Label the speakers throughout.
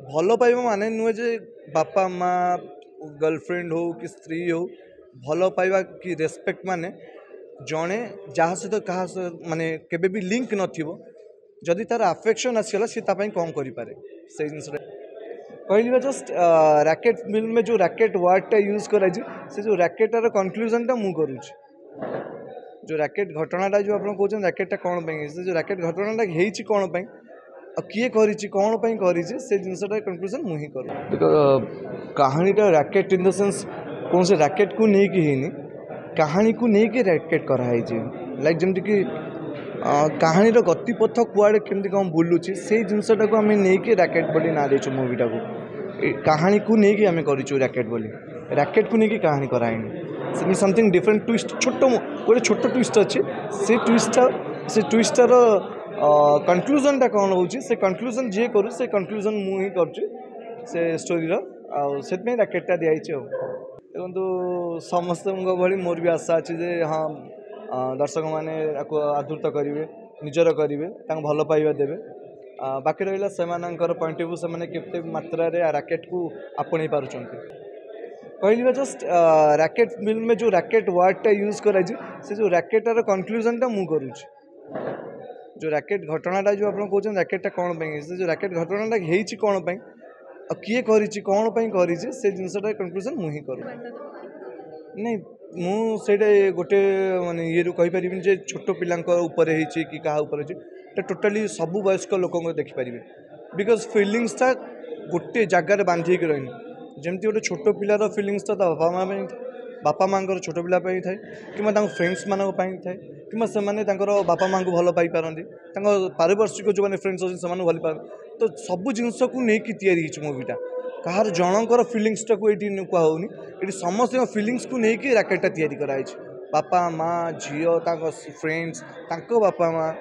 Speaker 1: भल पाइबा माने नुहे जे बापा माँ गर्लफ्रेंड हो कि स्त्री हो भल पाइबा कि रेस्पेक्ट माने जड़े जहाँ सहित क्या माने केबे भी लिंक नथिबो जदि तार अफेक्शन आसीगला सी कौन करें से जिन कहली जस्ट रैकेट फिल्म में जो रैकेट वर्डटा यूज कर जो रैकेटार कनक्लूजन टा मुझे करुँच जो रैकेट घटनाटा जो आप कहते रैकेटा कौन से जो रैकेट घटनाटा होती कौन किए कौन करी से जिनसा कनक्लूजन मुझे कर कहानीटा रैकेट इन द सेंस कौन से रैकेट को लेकिन कहानी को लेकिन रैकेट कराई लाइक जमती कि कहानीर गतिपथ कुआड़े केमती कौन बुलूची से जिनसा को आम नहीं रैकेट बोली ना देचु मूवीटा को कहानी को लेकिन आम करूँ रैकेट बोली रैकेट को लेकिन कहानी कराइनी से समथिंग डिफरेंट ट्विस्ट छोट गोटे छोट ट्विस्ट अच्छी से ट्विस्टर कनक्लूजनटा कौन हो कनक्लूजन जी करू से कनक्लूजन मुझे कर स्टोरीर से रैकेटा दिखाई देखो समस्त भली मोर भी आशा अच्छी जे हाँ दर्शक मैंने आदृत करेंगे निजर करेंगे भल पाइबा देवे बाकी रहा से पॉइंट ऑफ व्यू से केते मात्रा रैकेट को आपणे पार्टी कहली जस्ट रैकेट फिल्म में जो रैकेट वर्डटा यूज कर जो रैकेटार कनक्लूजनटा मुझे करुँच जो रैकेट घटनाटा जो आप कहते रैकेटा कौन से जो रैकेट घटनाटा होती कौन किए कौन करी से जिनसा कनक्लूजन मुझे कर नहीं मुझे गोटे माने ये कहीपर जे छोट पिला कि क्या टोटाली सब वयस्क लोक देखिपारे बिकज फिलिंग्सटा गोटे जगार बांधिक रही जमती गोटे छोट पिलार फिलिंग्सटा बापा माँ छोट पिला थाए कि फ्रेंड्स मान थाए कि से बापा माँ को भल पाई पारती पारिपार्श्विक जो मैंने फ्रेंड्स अच्छे भल पा तो सब जिनस को लेकिन या मूवीटा कहार जनकर फिलिंग्सटा को ये कहूनी ये समस्त फिलिंग्स को लेकिन रैकेटा कराई बापा माँ झील फ्रेंड्स बापा माँ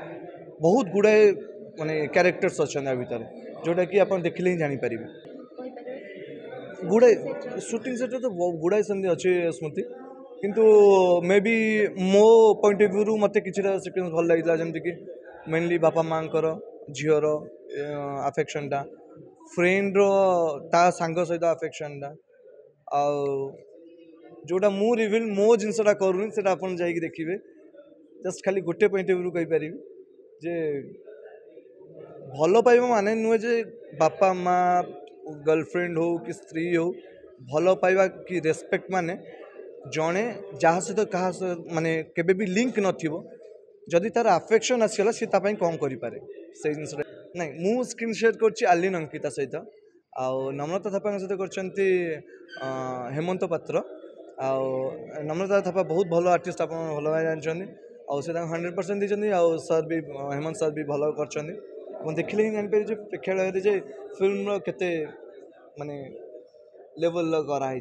Speaker 1: बहुत गुड़ाए माने कैरेक्टर्स अच्छा भितर जोटा कि आप देखिले ही जापर गुड़ाए शूटिंग सेट तो गुड़ाए सेमती अच्छे स्मृति किंतु मे बी मो पॉइंट ऑफ व्यू मत कि सिक्वेंस भल लगी जमती कि मेनली बापा माँ झीर अफेक्शनटा फ्रेंड ता सांग सहित अफेक्शनटा जोटा मु रिविल मो जिनसा करूनी से आप देखिए जस्ट खाली गोटे पॉइंट ऑफ व्यू कहीपर जे भल पाइबा माने नुहे जे बापा माँ गर्लफ्रेंड हो कि स्त्री हो भल पाइबा कि रेस्पेक्ट माने जड़े जहाँ सहित क्या माने केबे भी लिंक नथिबो जदि तार अफेक्शन आसीगला सी कौन करें से जिन नहीं मु स्क्रीन शेयर कर आलिन अंकिता सहित आउ नम्रता थापा सहित कर हेमंत पात्र आउ नम्रता थापा बहुत भल आर्टिस्ट आप भल भाई जानते से 100% देते आउ सर भी हेमंत सर भी भल कर देखिले ही जापर प्रेक्षालय फिल्म केते माने लेवल कराई।